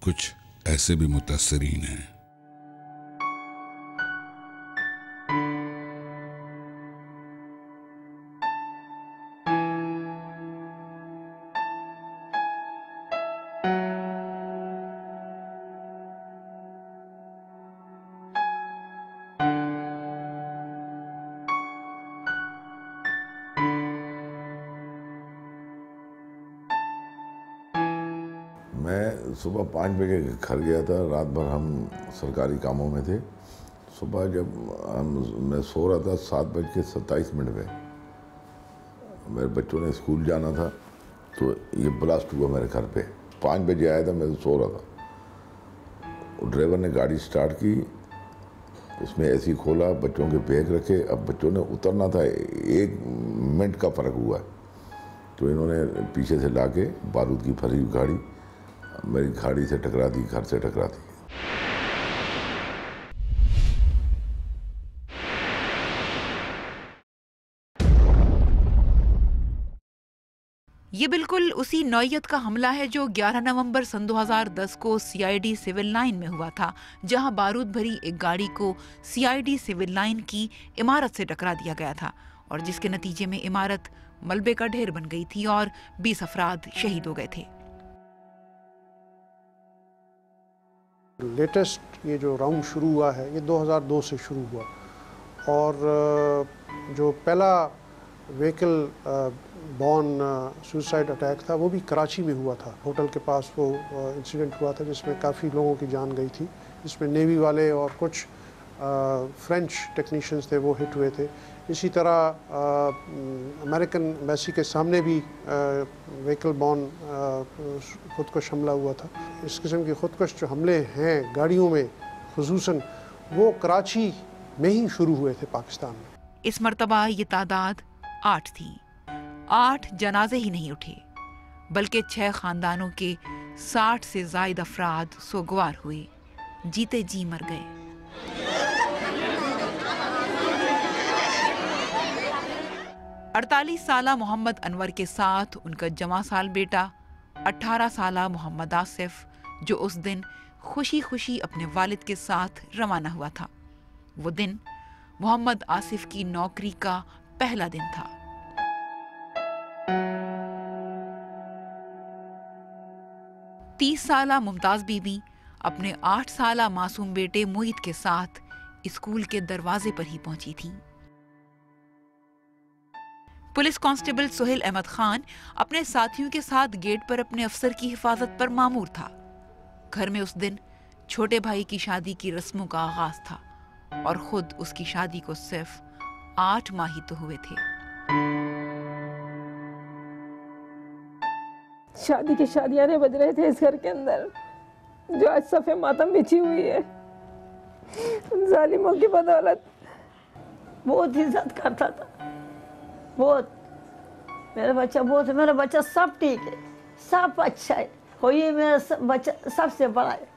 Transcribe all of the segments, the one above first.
कुछ ऐसे भी मुतासरीन हैं। मैं सुबह 5 बजे घर गया था। रात भर हम सरकारी कामों में थे। सुबह जब मैं सो रहा था 7:27 पे, मेरे बच्चों ने स्कूल जाना था, तो ये ब्लास्ट हुआ मेरे घर पे। 5 बजे आया था, मैं सो रहा था। ड्राइवर ने गाड़ी स्टार्ट की, उसमें ऐसी खोला, बच्चों के बैग रखे। अब बच्चों ने उतरना था, 1 मिनट का फ़र्क हुआ, तो इन्होंने पीछे से लाके बारूद की भरी हुई गाड़ी मेरी गाड़ी से टकरा दी, घर से टकरा दी। ये बिल्कुल उसी नौयत का हमला है जो 11 नवंबर सन 2010 को सीआईडी सिविल लाइन में हुआ था, जहां बारूद भरी एक गाड़ी को सीआईडी सिविल लाइन की इमारत से टकरा दिया गया था और जिसके नतीजे में इमारत मलबे का ढेर बन गई थी और 20 अफराद शहीद हो गए थे। लेटेस्ट ये जो राउंड शुरू हुआ है ये 2002 से शुरू हुआ और जो पहला व्हीकल बॉर्न सुसाइड अटैक था वो भी कराची में हुआ था। होटल के पास वो इंसिडेंट हुआ था जिसमें काफ़ी लोगों की जान गई थी, जिसमें नेवी वाले और कुछ फ्रेंच टेक्नीशियंस थे वो हिट हुए थे। इसी तरह अमेरिकन एम्बेसी के सामने भी व्हीकल बॉर्न खुदकुश हमला हुआ था। इस किस्म के खुदकुश जो हमले हैं गाड़ियों में खुसूसन, वो कराची में ही शुरू हुए थे पाकिस्तान में। इस मर्तबा ये तादाद 8 थी। 8 जनाजे ही नहीं उठे, बल्कि 6 खानदानों के 60 से ज़ायद अफराद सोगवार हुए, जीते जी मर गए। अड़तालीस साला मोहम्मद अनवर के साथ उनका जमा साल बेटा 18 साला मोहम्मद आसिफ, जो उस दिन खुशी खुशी अपने वालिद के साथ रवाना हुआ था। वो दिन मोहम्मद आसिफ की नौकरी का पहला दिन था। तीस साला मुमताज बीबी अपने 8 साला मासूम बेटे मोहित के साथ स्कूल के दरवाजे पर ही पहुंची थी। पुलिस कांस्टेबल सुहेल अहमद खान अपने साथियों के साथ गेट पर अपने अफसर की हिफाजत पर मामूर था। घर में उस दिन छोटे भाई की शादी की रस्मों का आगाज था और खुद उसकी शादी को सिर्फ 8 माह ही तो हुए थे। शादी की शादियां बज रहे थे इस घर के अंदर, जो आज सफ़े मातम बिछी हुई है। उन जालिमों की बदौलत बहुत इज्जत करता था, बहुत। मेरा बच्चा बहुत है, मेरा बच्चा सब ठीक है, सब अच्छा है, कोई मेरा बच्चा सबसे बड़ा है।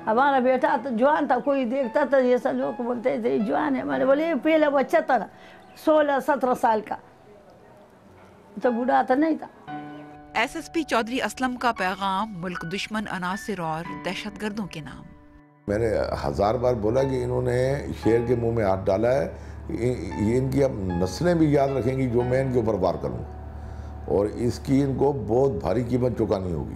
हमारा बेटा तो जवान था, कोई देखता था जैसा लोग बोलते थे जवान है, मैंने बोले पहला बच्चा था ना 16-17 साल का, तो बूढ़ा तो नहीं था। एसएसपी चौधरी असलम का पैगाम मुल्क दुश्मन अनासिर और दहशतगर्दों के नाम। मैंने 1000 बार बोला कि इन्होंने शेर के मुंह में हाथ डाला है, ये इनकी अब नस्लें भी याद रखेंगी जो मैं इनके ऊपर वार करूँगा, और इसकी इनको बहुत भारी कीमत चुकानी होगी।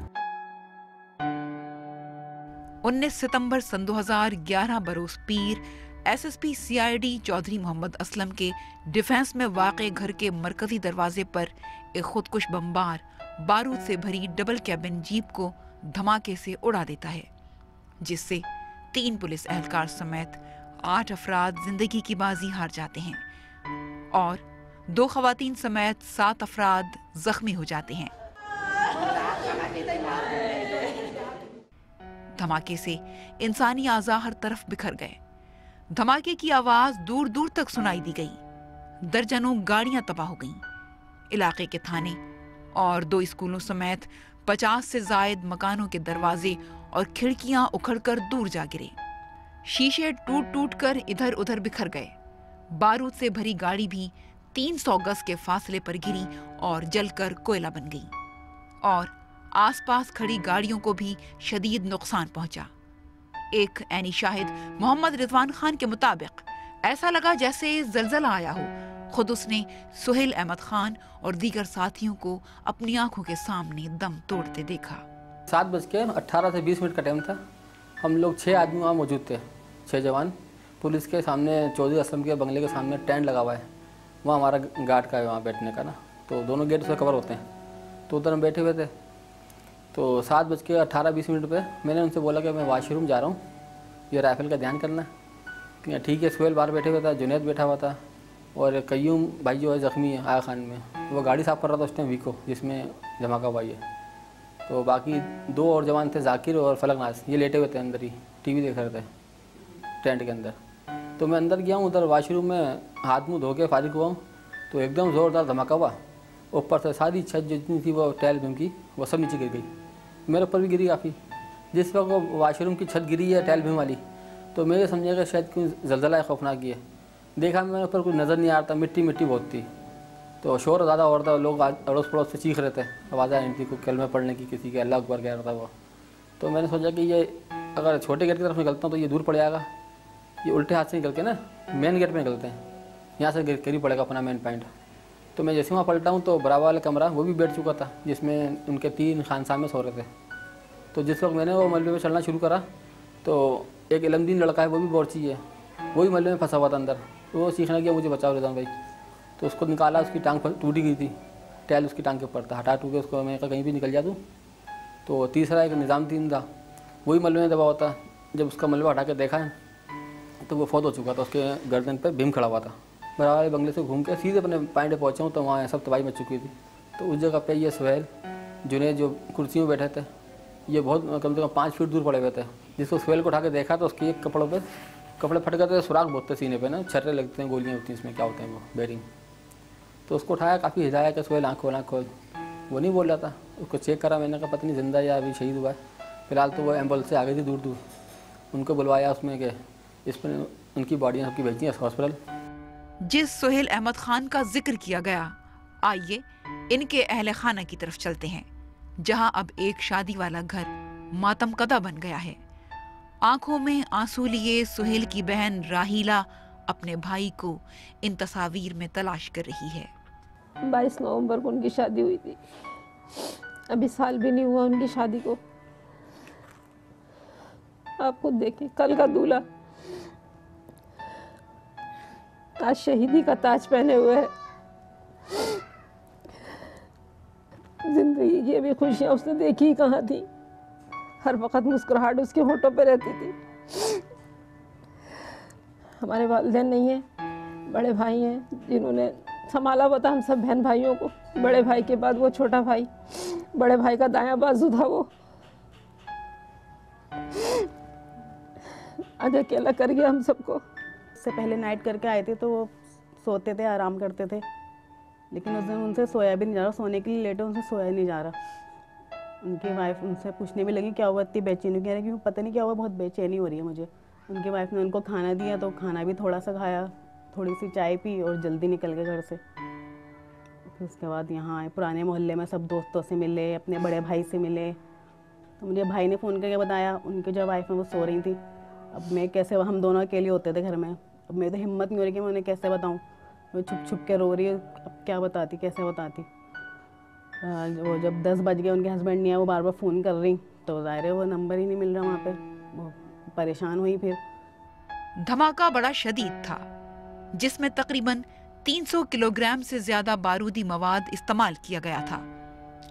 19 सितंबर सन 2011 बरोज पीर एसएसपी सीआईडी चौधरी मोहम्मद असलम के डिफेंस में वाक़े घर के मरकजी दरवाजे पर एक खुदकुश बमबार बारूद से भरी डबल कैबिन जीप को धमाके से उड़ा देता है, जिससे 3 पुलिस एहलकार समेत 8 अफराद जिंदगी की बाजी हार जाते हैं और 2 खवातीन समेत 7 अफराद जख्मी हो जाते हैं। धमाके से इंसानी आज़ा हर तरफ बिखर गए। धमाके की आवाज दूर दूर तक सुनाई दी गई। दर्जनों गाड़ियां तबाह हो गईं। इलाके के थाने और 2 स्कूलों समेत 50 से जायद मकानों के दरवाजे और खिड़कियां उखड़कर दूर जा गिरे। शीशे टूट टूट कर इधर उधर बिखर गए। बारूद से भरी गाड़ी भी 300 गज के फासले पर गिरी और जलकर कोयला बन गई और आसपास खड़ी गाड़ियों को भी शदीद नुकसान पहुंचा। एक ऐनी शाहिद मोहम्मद रिजवान खान के मुताबिक ऐसा लगा जैसे जलजला आया हो। खुद उसने सुहेल अहमद खान और दीगर साथियों को अपनी आंखों के सामने दम तोड़ते देखा। 7:18 से 20 मिनट का टाइम था। हम लोग 6 आदमी वहाँ मौजूद थे, 6 जवान। पुलिस के सामने चौधरी असलम के बंगले के सामने टेंट लगा हुआ है, वहाँ हमारा गार्ड का है वहाँ बैठने का ना, तो दोनों गेट से कवर होते हैं। तो उधर हम बैठे हुए थे। तो 7:18-20 पे मैंने उनसे बोला कि मैं वॉशरूम जा रहा हूँ, ये राइफल का ध्यान करना है। ठीक है। सुहेल बाहर बैठे हुआ था, जुनैद बैठा हुआ था और कयूम भाई जो है ज़ख्मी है आया खान में, वो गाड़ी साफ़ कर रहा था उस टाइम वीको, जिसमें धमाका हुआ है। तो बाकी 2 और जवान थे, जाकिर और फलकनाज, ये लेटे हुए थे अंदर ही, टीवी देख रहे थे टेंट के अंदर। तो मैं अंदर गया हूँ, उधर वॉशरूम में हाथ मुँह धो के फारिग हुआ हूँ, तो एकदम ज़ोरदार धमाका हुआ। ऊपर से सारी छत जितनी थी वो टाइल भीम की, वो सब नीचे गिर गई, मेरे ऊपर भी गिरी काफ़ी। जिस वक्त वो वॉशरूम की छत गिरी है टाइल भीम वाली, तो मैं ये समझा कि शायद कोई जलजला खौफनाक है। देखा मेरे ऊपर कुछ नज़र नहीं आ रहा था, मिट्टी मिट्टी बहुत थी। तो शोर ज़्यादा हो रहा था, लोग अड़ोस पड़ोस से चीख रहे थे, आवाज़ आ रही थी, कोई कलमे पढ़ने की, किसी के अल्लाह अकबर कह रहा था वो। तो मैंने सोचा कि ये अगर छोटे गेट की तरफ निकलता हूँ तो ये दूर पड़ जाएगा, ये उल्टे हाथ से निकल के ना मेन गेट पे निकलते हैं, यहाँ से करीब पड़ेगा अपना मेन पॉइंट। तो मैं जैसे वहाँ पलटा हूँ तो बराबर वाला कमरा वो भी बैठ चुका था, जिसमें उनके 3 खानसामे सो रहे थे। तो जिस वक्त मैंने वो मलबे में चलना शुरू करा तो एक इलमदीन लड़का है, वो भी बोर्ची है, वो भी मलबे में फंसा हुआ था अंदर। वो सीखने गया मुझे बचाओ रिजवान भाई, तो उसको निकाला, उसकी टांग टूटी गई थी, टाइल उसकी टांग के ऊपर था, हटा टूट के उसको मैं कहा कहीं भी निकल जा दूँ। तो तीसरा एक निज़ामुद्दीन था, वही मलबे में दबा होता। जब उसका मलबा हटा के देखा तो वो फौत हो चुका था, उसके गर्दन पर भीम खड़ा हुआ था। बराबर बंगले से घूम के सीधे अपने पॉइंट पे पहुँचा हूँ तो वहाँ सब तबाही मच चुकी थी। तो उस जगह पे ये सुहेल जुनैद जो कुर्सियों में बैठे थे, ये बहुत कम से कम 5 फीट दूर पड़े हुए थे। जिसको सुहेल को उठा के देखा तो उसके एक कपड़ों पे कपड़े फट गए थे, सुराख बहुत थे सीने पे ना, छर्रे लगते हैं, गोलियाँ होती हैं इसमें, क्या होते हैं वो बेरिंग। तो उसको उठाया, काफ़ी हिलाया कि सुहेल आँख खोल आँख खोल, वो नहीं बोल रहा था। उसको चेक करा, मैंने कहा पता नहीं जिंदा या अभी शहीद हुआ है। फिलहाल तो वो एम्बुलेंस से आ गई थी दूर दूर, उनको बुलवाया उसमें कि इस पर उनकी बॉडियाँ सबकी भेजी हैं हॉस्पिटल। जिस सुहेल अहमद खान का जिक्र किया गया, आइए इनके अहले खाना की तरफ चलते हैं, जहां अब एक शादी वाला घर मातम कदा बन गया है। आंखों में आंसू लिए सुहेल की बहन राहीला अपने भाई को इन तस्वीर में तलाश कर रही है। 22 नवंबर को उनकी शादी हुई थी, अभी साल भी नहीं हुआ उनकी शादी को। आप खुद देखिए, कल का दूल्हा आज शहीदी का ताज पहने हुए है। जिंदगी की अभी खुशियाँ उसने देखी ही कहाँ थी, हर वक्त मुस्कुराहट उसके होठों पे रहती थी। हमारे वालिदैन नहीं है, बड़े भाई हैं जिन्होंने संभाला हुआ था हम सब बहन भाइयों को। बड़े भाई के बाद वो छोटा भाई, बड़े भाई का दायां बाजू था वो, आज अकेला कर गया हम सबको। उससे पहले नाइट करके आए थे तो वो सोते थे, आराम करते थे, लेकिन उस दिन उनसे सोया भी नहीं जा रहा, सोने के लिए लेटे उनसे सोया नहीं जा रहा। उनकी वाइफ उनसे पूछने भी लगी क्या हुआ, इतनी बेचैनी, कह रहे कि पता नहीं क्या हुआ, बहुत बेचैनी हो रही है मुझे। उनकी वाइफ ने उनको खाना दिया तो खाना भी थोड़ा सा खाया, थोड़ी सी चाय पी और जल्दी निकल गए घर से। फिर उसके बाद यहाँ आए, पुराने मोहल्ले में सब दोस्तों से मिले, अपने बड़े भाई से मिले। तो मुझे भाई ने फ़ोन करके बताया उनकी जो वाइफ है वो सो रही थी। अब मैं कैसे, हम दोनों अकेले होते थे घर में, अब मेरी तो हिम्मत नहीं हो रही कि मैं उन्हें कैसे बताऊँ। वो छुप छुप के रो रही है, अब क्या बताती, कैसे बताती। वो जब 10 बज गए, उनके हस्बैंड नहीं आए, वो बार बार फ़ोन कर रही, तो ज़ाहिर है वो नंबर ही नहीं मिल रहा वहाँ पे। वो परेशान हुई। फिर धमाका बड़ा शदीद था, जिसमें तकरीबन 300 किलोग्राम से ज्यादा बारूदी मवाद इस्तेमाल किया गया था।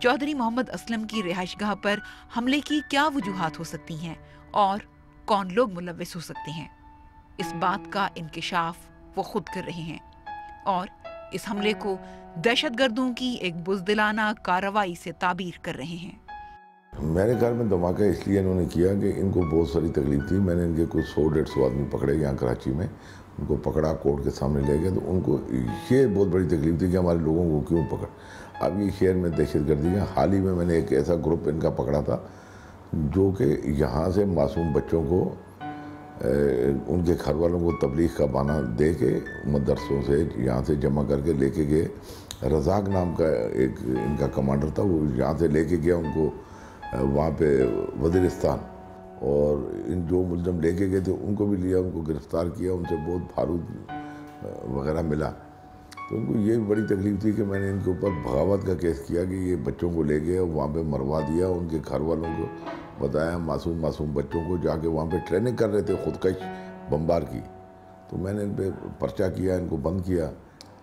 चौधरी मोहम्मद असलम की रिहाइशगाह पर हमले की क्या वजूहात हो सकती हैं और कौन लोग मुलव्विस हो सकते हैं, इस बात का इंकिशाफ वो खुद कर रहे हैं और इस हमले को दहशतगर्दों की एक बुज़दिलाना कार्रवाई से ताबीर कर रहे हैं। मेरे घर में धमाका इसलिए इन्होंने किया कि इनको बहुत सारी तकलीफ थी। मैंने इनके कुछ 100-150 आदमी पकड़े यहाँ कराची में, उनको पकड़ा, कोर्ट के सामने ले गए, तो उनको ये बहुत बड़ी तकलीफ थी कि हमारे लोगों को क्यों पकड़। अब ये शहर में दहशतगर्दी है। हाल ही में मैंने एक ऐसा ग्रुप इनका पकड़ा था जो कि यहाँ से मासूम बच्चों को उनके घर वालों को तबलीग का बहाना दे के मदरसों से यहाँ से जमा करके लेके गए। रज़ाक नाम का एक इनका कमांडर था, वो यहाँ से लेके गया उनको वहाँ पे वज़ीरिस्तान, और इन जो मुलज़म लेके गए थे उनको भी लिया, उनको गिरफ़्तार किया, उनसे बहुत बारूद वगैरह मिला। तो उनको ये बड़ी तकलीफ़ थी कि मैंने इनके ऊपर बगावत का केस किया कि ये बच्चों को ले गए और वहाँ पे मरवा दिया। उनके घर वालों को बताया, मासूम बच्चों को जाके वहाँ पे ट्रेनिंग कर रहे थे खुदकश बमबार की। तो मैंने इन पर पर्चा किया, इनको बंद किया,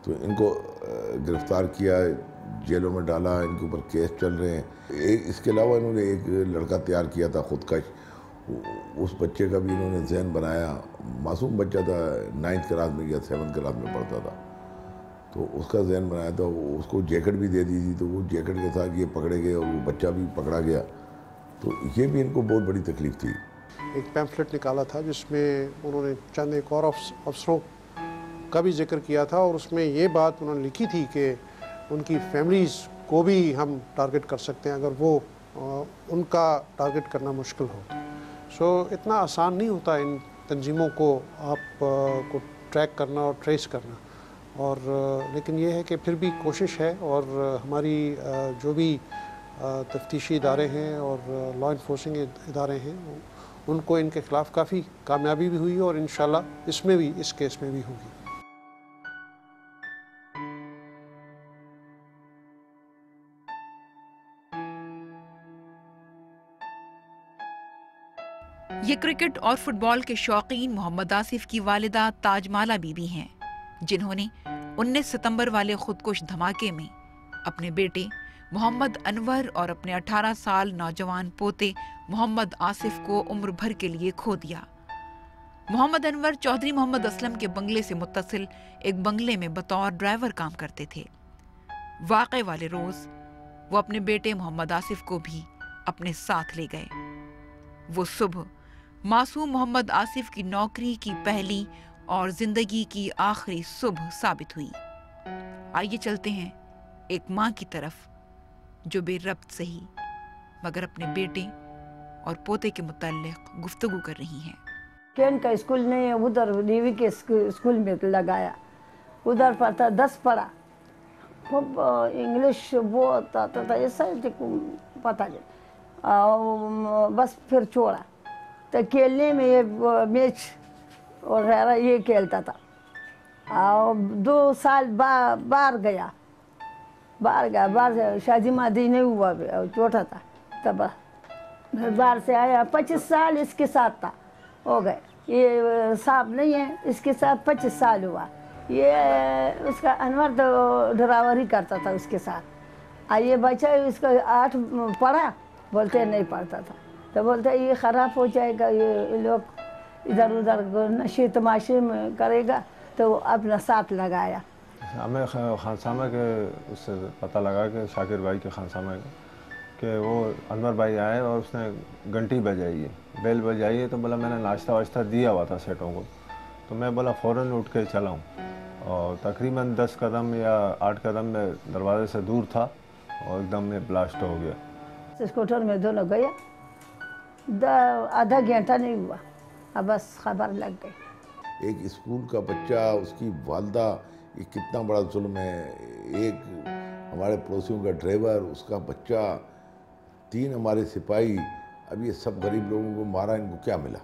तो इनको गिरफ़्तार किया, जेलों में डाला, इनके ऊपर केस चल रहे हैं। इसके अलावा इन्होंने एक लड़का तैयार किया था खुदकश, उस बच्चे का भी इन्होंने जहन बनाया। मासूम बच्चा था, 9th क्लास में या 7th क्लास में पढ़ता था, तो उसका जहन बनाया था। उसको जैकेट भी दे दी थी, तो वो जैकेट के साथ ये पकड़े गए और वो बच्चा भी पकड़ा गया। तो ये भी इनको बहुत बड़ी तकलीफ़ थी। एक पैम्फलेट निकाला था जिसमें उन्होंने चंद एक और अफसरों का भी जिक्र किया था, और उसमें ये बात उन्होंने लिखी थी कि उनकी फैमिलीज़ को भी हम टारगेट कर सकते हैं अगर वो उनका टारगेट करना मुश्किल हो। सो इतना आसान नहीं होता इन तंजीमों को को ट्रैक करना और ट्रेस करना, और लेकिन ये है कि फिर भी कोशिश है, और हमारी जो भी तफ्तीशी इदारे हैं और लॉ इन्फोर्सिंग इदारे हैं उनको इनके ख़िलाफ़ काफ़ी कामयाबी भी हुई, और इंशाल्लाह इसमें भी, इस केस में भी होगी। ये क्रिकेट और फुटबॉल के शौकीन मोहम्मद आसिफ की वालिदा ताजमाला बीबी हैं, जिन्होंने 19 सितंबर वाले खुदकुश धमाके में अपने बेटे मोहम्मद अनवर और अपने 18 साल नौजवान पोते मोहम्मद आसिफ को उम्र भर के लिए खो दिया। मोहम्मद अनवर चौधरी मोहम्मद असलम के बंगले से मुत्तसिल एक बंगले में बतौर ड्राइवर काम करते थे। वाक़े वाले रोज वो अपने बेटे मोहम्मद आसिफ को भी अपने साथ ले गए। वो सुबह मासूम मोहम्मद आसिफ की नौकरी की पहली और जिंदगी की आखिरी सुबह साबित हुई। आइए चलते हैं एक माँ की तरफ जो बेरब्त सही मगर अपने बेटे और पोते के मुताल्लिक गुफ्तगू कर रही हैं। केन का स्कूल नहीं है, उधर डीवी के स्कूल में लगाया, उधर पढ़ता, 10 पढ़ा, खूब इंग्लिश बहुत आता था, ऐसा पता नहीं, बस फिर छोड़ा। तो खेलने में ये मैच और ये खेलता था, और 2 साल बाहर गया, बाहर शादी मादी नहीं हुआ, छोटा था तब, बाहर से आया, 25 साल इसके साथ था, हो गए। ये साहब नहीं है, इसके साथ 25 साल हुआ। ये उसका अनवर तो ड्राइवरी करता था उसके साथ। ये बच्चा इसका 8 पढ़ा, बोलते नहीं पढ़ता था, तो बोलते ये ख़राब हो जाएगा, ये लोग इधर उधर नशे तमाशे में करेगा, तो अपना साथ लगाया। हमें खानसामा के उससे पता लगा कि शाकिर भाई के खानसामा कि वो अनवर भाई आए और उसने घंटी बजाई है, बेल बजाई है। तो बोला मैंने नाश्ता वाश्ता दिया हुआ था सेठों को, तो मैं बोला फ़ौरन उठ के चला हूँ, और तकरीबन 10 कदम या 8 कदम में दरवाजे से दूर था और एकदम में ब्लास्ट हो गया। स्कूटर में दोनों गया, आधा घंटा नहीं हुआ, अब बस खबर लग गई। एक स्कूल का बच्चा, उसकी वालदा, ये कितना बड़ा जुल्म है। एक हमारे पड़ोसियों का ड्राइवर, उसका बच्चा, 3 हमारे सिपाही, अब ये सब गरीब लोगों को मारा, इनको क्या मिला?